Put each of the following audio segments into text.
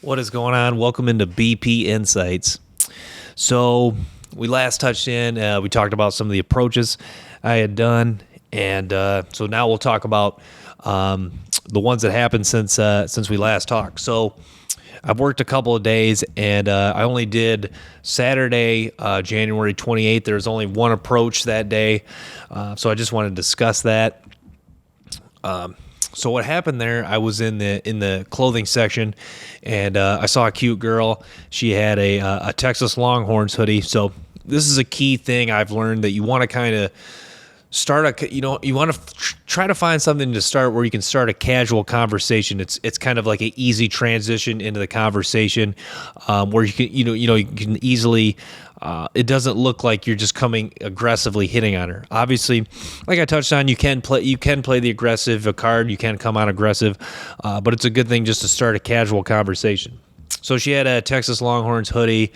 What is going on? Welcome into BP Insights. So we last touched in, we talked about some of the approaches I had done, and so now we'll talk about the ones that happened since we last talked. So I've worked a couple of days, and I only did Saturday, January 28th. There was only one approach that day, so I just want to discuss that. So what happened there? I was in the clothing section, and I saw a cute girl. She had a Texas Longhorns hoodie. So this is a key thing I've learned, that you want to kind of start you want to try to find something to start where you can start a casual conversation. It's kind of like an easy transition into the conversation, where you can you can easily. It doesn't look like you're just coming aggressively hitting on her. Obviously, like I touched on, you can play the aggressive card. You can come out aggressive, but it's a good thing just to start a casual conversation. So she had a Texas Longhorns hoodie.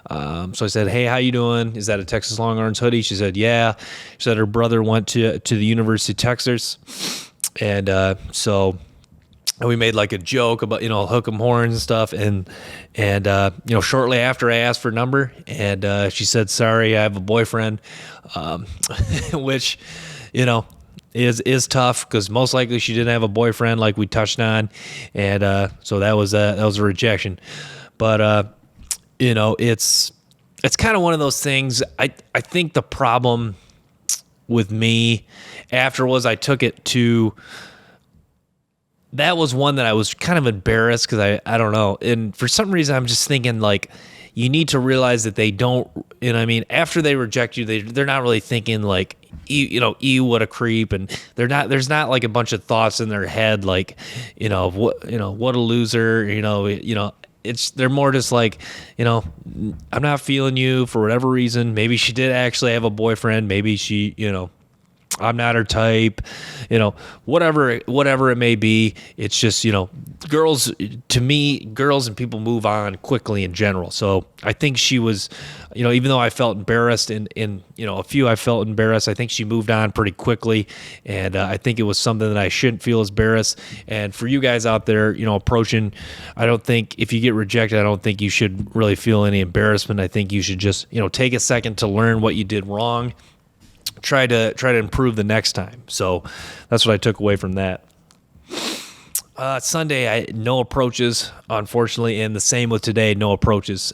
So I said, "Hey, how you doing? Is that a Texas Longhorns hoodie?" She said, "Yeah." She said her brother went to the University of Texas, and so we made like a joke about hook 'em horns and stuff, and shortly after I asked for a number, and she said, "Sorry, I have a boyfriend," which is tough, because most likely she didn't have a boyfriend, like we touched on, and so that was a rejection. But it's kind of one of those things. I think the problem with me after was I took it to. That was one that I was kind of embarrassed, because I don't know. And for some reason, I'm just thinking, like, you need to realize that they don't, after they reject you, they're not really thinking like, what a creep. And there's not like a bunch of thoughts in their head, like, what a loser, they're more just like, I'm not feeling you for whatever reason. Maybe she did actually have a boyfriend. Maybe she, I'm not her type, whatever it may be. It's just, girls and people move on quickly in general. So I think she was, even though I felt embarrassed in a few, I felt embarrassed. I think she moved on pretty quickly. And I think it was something that I shouldn't feel embarrassed. And for you guys out there, approaching, I don't think if you get rejected, I don't think you should really feel any embarrassment. I think you should just, take a second to learn what you did wrong. Try to improve the next time. So that's what I took away from that. Sunday, I no approaches, unfortunately, and the same with today, no approaches.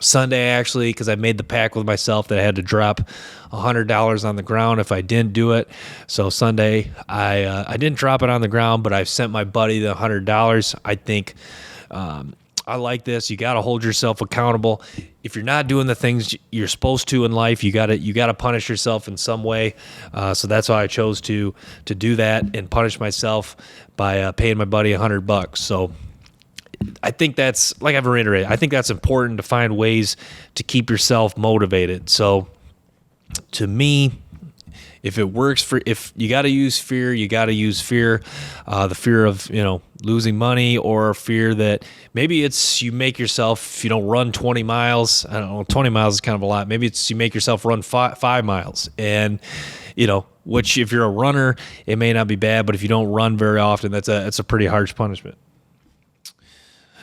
Sunday, actually, because I made the pact with myself that I had to drop $100 on the ground if I didn't do it. So Sunday, I didn't drop it on the ground, but I've sent my buddy the $100. I think I like this. You got to hold yourself accountable. If you're not doing the things you're supposed to in life, you got to punish yourself in some way. So that's why I chose to do that and punish myself by paying my buddy $100. So I think that's, like I've reiterated, I think that's important, to find ways to keep yourself motivated. So to me, if it works if you got to use fear, you got to use fear, the fear of, losing money, or fear that maybe it's you make yourself, run 20 miles. I don't know, 20 miles is kind of a lot. Maybe it's you make yourself run 5 miles, and, which if you're a runner, it may not be bad, but if you don't run very often, it's a pretty harsh punishment.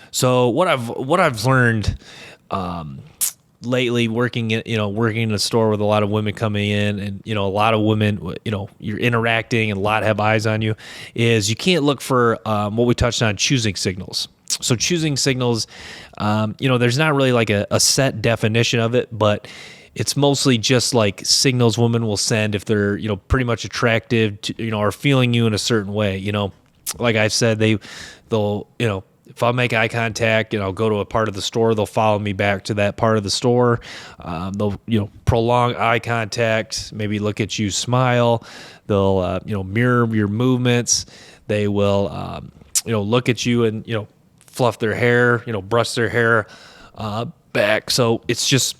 So what I've learned, lately, working in a store with a lot of women coming in, and a lot of women, you're interacting and a lot have eyes on you, is you can't look for what we touched on, choosing signals. So choosing signals, there's not really like a set definition of it, but it's mostly just like signals women will send if they're pretty much attractive to, or feeling you in a certain way. Like I said, they'll if I make eye contact and I'll go to a part of the store, they'll follow me back to that part of the store. They'll, prolong eye contact, maybe look at you, smile. They'll, mirror your movements. They will, look at you and, fluff their hair, brush their hair back. So it's just,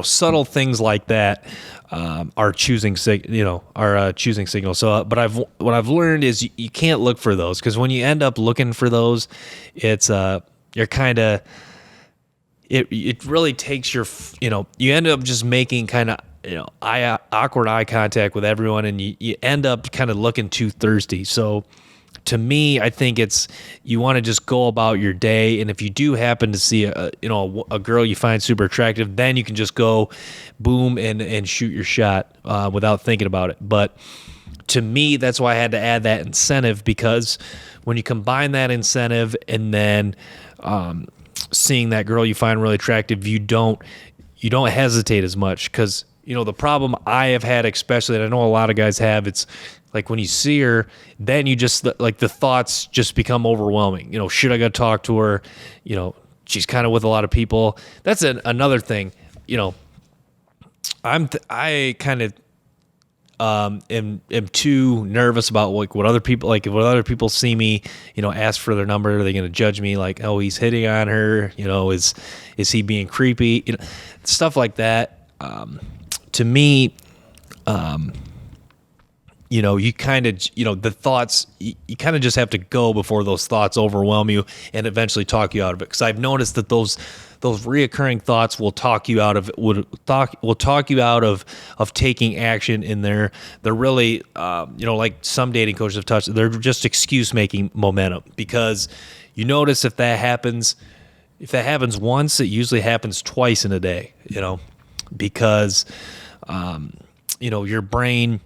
subtle things like that. Are choosing choosing signals. So, but what I've learned is you can't look for those, because when you end up looking for those, it's you're kind of it really takes your you end up just making kind of awkward eye contact with everyone, and you end up kind of looking too thirsty. So to me, I think you want to just go about your day, and if you do happen to see a girl you find super attractive, then you can just go boom and shoot your shot without thinking about it. But to me, that's why I had to add that incentive, because when you combine that incentive and then seeing that girl you find really attractive, you don't hesitate as much. Because the problem I have had, especially, and I know a lot of guys have, it's like when you see her, then you just, like, the thoughts just become overwhelming. Should I go talk to her? She's kind of with a lot of people. That's another thing. I kind of am too nervous about like what other people see me, ask for their number. Are they going to judge me like, oh, he's hitting on her? Is he being creepy? Stuff like that. To me, you kind of, the thoughts, you kind of just have to go before those thoughts overwhelm you and eventually talk you out of it. Because I've noticed that those reoccurring thoughts will talk you out of taking action in there. They're really, like some dating coaches have touched, they're just excuse making momentum. Because you notice if that happens once, it usually happens twice in a day, because, your brain,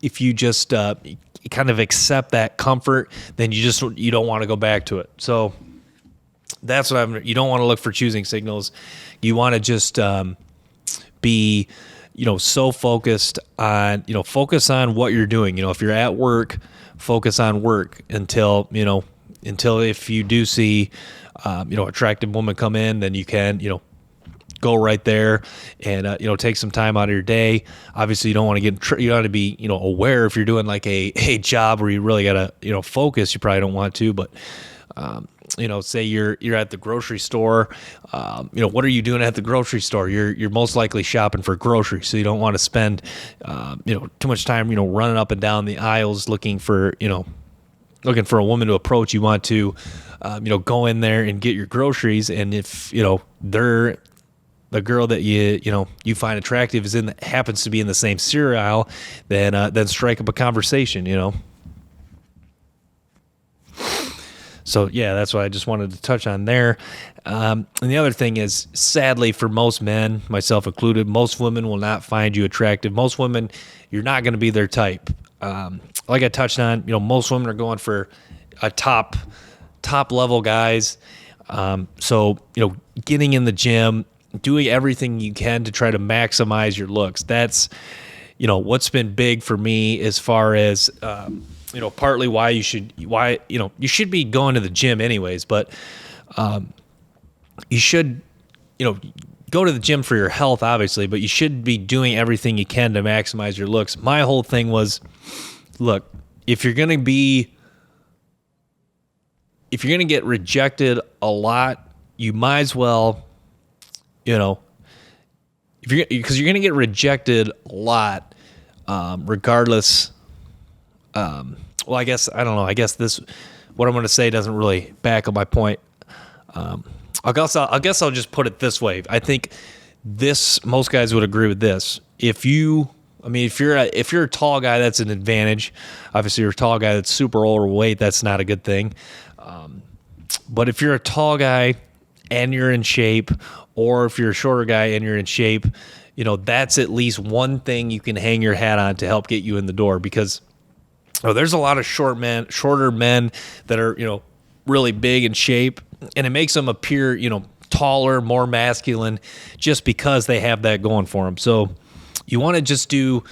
if you just kind of accept that comfort, then you don't want to go back to it. So that's what you don't want to look for choosing signals. You want to just be, so focused on, focus on what you're doing. If you're at work, focus on work until if you do see, attractive woman come in, then you can, go right there and, take some time out of your day. Obviously you don't want to you want to be, aware if you're doing like a job where you really got to, focus, you probably don't want to, but, say you're at the grocery store, what are you doing at the grocery store? You're most likely shopping for groceries. So you don't want to spend, too much time, running up and down the aisles looking for a woman to approach. You want to, go in there and get your groceries. And if, they're the girl that you find attractive happens to be in the same cereal aisle, then strike up a conversation, So yeah, that's what I just wanted to touch on there. And the other thing is, sadly for most men, myself included, most women will not find you attractive. Most women, you're not going to be their type. Like I touched on, most women are going for a top level guys. So getting in the gym, doing everything you can to try to maximize your looks. That's, what's been big for me as far as, partly why you should be going to the gym anyways, but, you should, go to the gym for your health, obviously, but you should be doing everything you can to maximize your looks. My whole thing was, look, if you're going to get rejected a lot, you might as well, because you're going to get rejected a lot, regardless. Well, I guess, I don't know. I guess what I'm going to say doesn't really back up my point. I guess I'll just put it this way. I think most guys would agree with this. If you're a tall guy, that's an advantage. Obviously, you're a tall guy that's super overweight, that's not a good thing. But if you're a tall guy and you're in shape, or if you're a shorter guy and you're in shape, that's at least one thing you can hang your hat on to help get you in the door. Because there's a lot of shorter men that are, really big in shape, and it makes them appear, taller, more masculine, just because they have that going for them. So you want to just to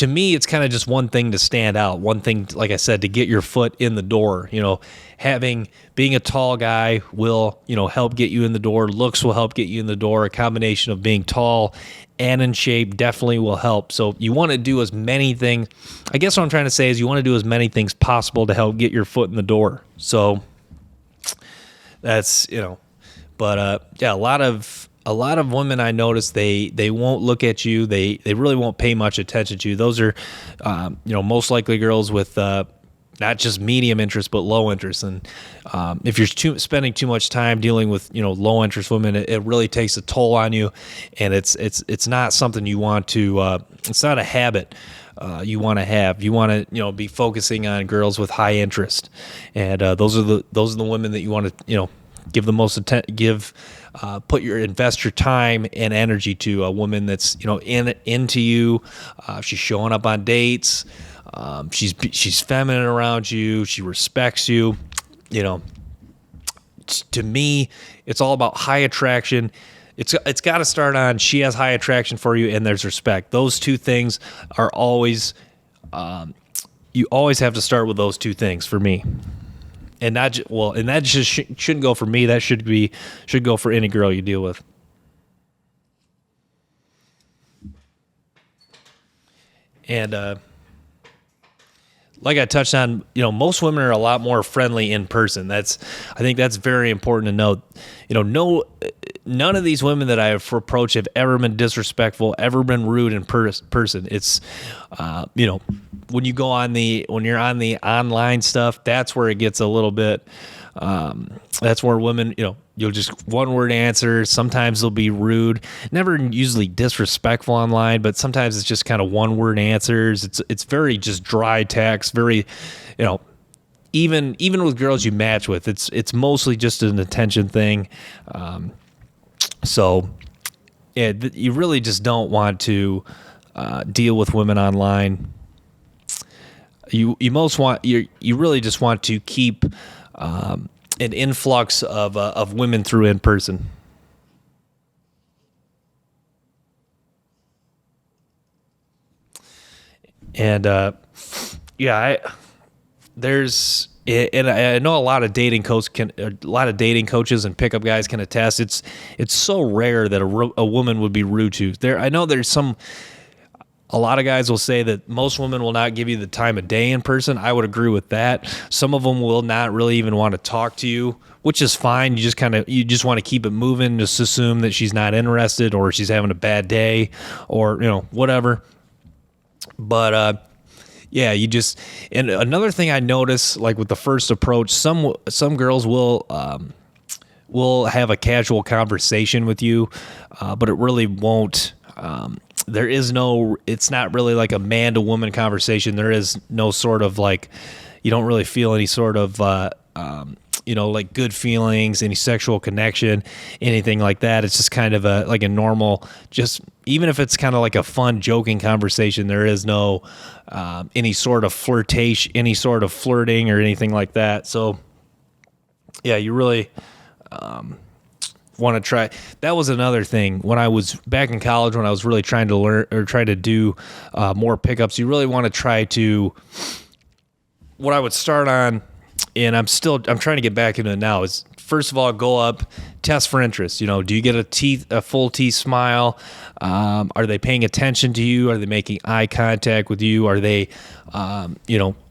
me, it's kind of just one thing to stand out. One thing, like I said, to get your foot in the door. Being a tall guy will, help get you in the door. Looks will help get you in the door. A combination of being tall and in shape definitely will help. So you want to do as many things. I guess what I'm trying to say is you want to do as many things possible to help get your foot in the door. So that's, but yeah, a lot of women I notice, they won't look at you. They really won't pay much attention to you. Those are, most likely girls with, not just medium interest, but low interest. And if you're spending too much time dealing with, low interest women, it really takes a toll on you, and it's not something you want to. It's not a habit you want to have. You want to be focusing on girls with high interest, and those are the women that you want to give the most invest your time and energy to. A woman that's into you. She's showing up on dates. She's feminine around you. She respects you. To me, it's all about high attraction. It's got to start on she has high attraction for you and there's respect. Those two things are always you always have to start with those two things for me. And that just shouldn't go for me. That should go for any girl you deal with. And like I touched on, most women are a lot more friendly in person. I think that's very important to note. None of these women that I have approached have ever been disrespectful, ever been rude in person. It's, when you're on the online stuff, that's where it gets a little bit. That's where women, you'll just one word answer. Sometimes they'll be rude, never usually disrespectful online, but sometimes it's just kind of one word answers. It's very just dry text, very, even with girls you match with, it's mostly just an attention thing. So yeah, you really just don't want to deal with women online. You really just want to keep an influx of women through in person. And I know a lot of dating coaches and pickup guys can attest. It's so rare that a woman would be rude to. I know there's a lot of guys will say that most women will not give you the time of day in person. I would agree with that. Some of them will not really even want to talk to you, which is fine. You just want to keep it moving, just assume that she's not interested or she's having a bad day or, whatever. But, and another thing I notice, like with the first approach, some girls will have a casual conversation with you, but it really won't, it's not really like a man to woman conversation. There is no sort of like, you don't really feel any sort of, like good feelings, any sexual connection, anything like that. It's just kind of a normal, just even if it's kind of like a fun joking conversation, there is no, any sort of flirtation, any sort of flirting or anything like that. So yeah, you really, want to try. That was another thing when I was back in college, when I was really trying to learn or try to do more pickups. You really want to try to, what I would start on, and I'm trying to get back into it now, is first of all, go up, test for interest. Do you get a full teeth smile? Are they paying attention to you? Are they making eye contact with you? Are they,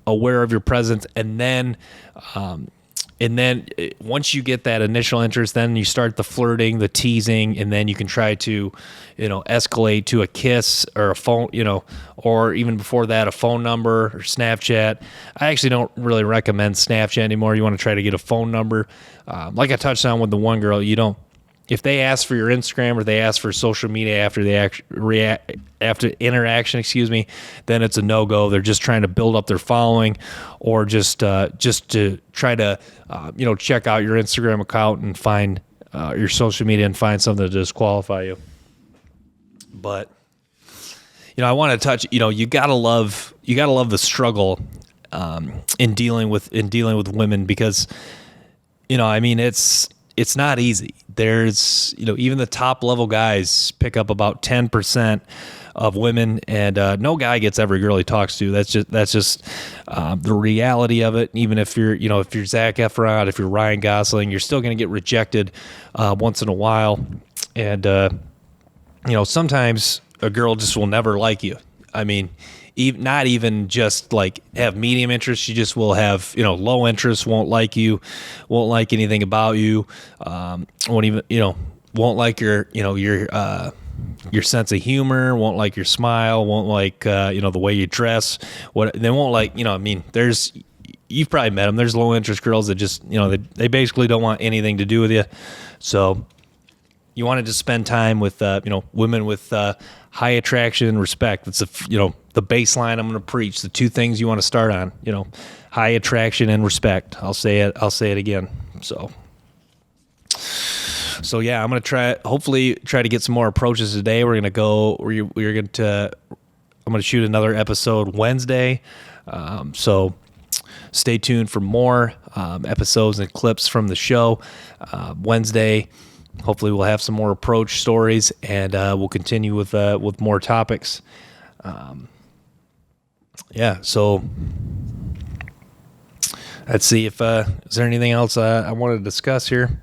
aware of your presence? And then once you get that initial interest, then you start the flirting, the teasing, and then you can try to, escalate to a kiss or a phone, or even before that, a phone number or Snapchat. I actually don't really recommend Snapchat anymore. You want to try to get a phone number. Like I touched on with the one girl, if they ask for your Instagram or they ask for social media after after interaction, then it's a no-go. They're just trying to build up their following, or just to try to check out your Instagram account and find your social media and find something to disqualify you. But I want to touch. You gotta love the struggle in dealing with women, because it's not easy. There's, even the top level guys pick up about 10% of women, and no guy gets every girl he talks to. That's just the reality of it. Even if you're Zac Efron, if you're Ryan Gosling, you're still going to get rejected once in a while. And sometimes a girl just will never like you. Not even just like have medium interest. She just will have, low interest, won't like you, won't like anything about you, won't even, won't like your sense of humor, won't like your smile, won't like, the way you dress. They won't like, you've probably met them. There's low interest girls that just, they basically don't want anything to do with you. So you want to just spend time with, women with high attraction and respect. That's the baseline I'm going to preach. The two things you want to start on, high attraction and respect. I'll say it again. So yeah, I'm going to hopefully try to get some more approaches today. I'm going to shoot another episode Wednesday. So stay tuned for more episodes and clips from the show. Wednesday, hopefully we'll have some more approach stories, and we'll continue with more topics. So let's see if is there anything else I want to discuss here.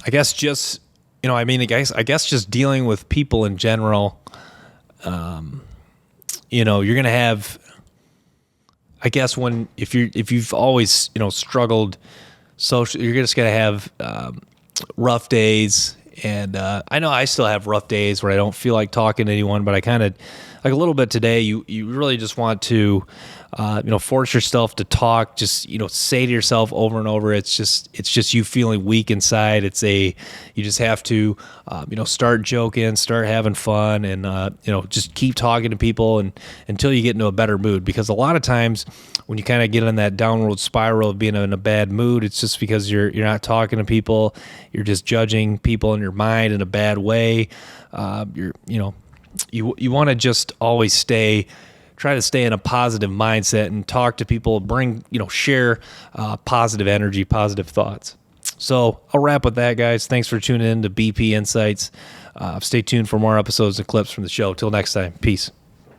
I guess just I guess just dealing with people in general. You're gonna have, I guess, if you've always struggled social, you're just gonna have rough days. And I know I still have rough days where I don't feel like talking to anyone, but I kind of, like a little bit today, you really just want to, force yourself to talk, just, say to yourself over and over, it's just you feeling weak inside. You just have to, start joking, start having fun, and, just keep talking to people and until you get into a better mood. Because a lot of times when you kind of get in that downward spiral of being in a bad mood, it's just because you're not talking to people. You're just judging people in your mind in a bad way. You want to just always try to stay in a positive mindset and talk to people, share positive energy, positive thoughts. So I'll wrap with that, guys. Thanks for tuning in to BP Insights. Stay tuned for more episodes and clips from the show. Till next time, peace.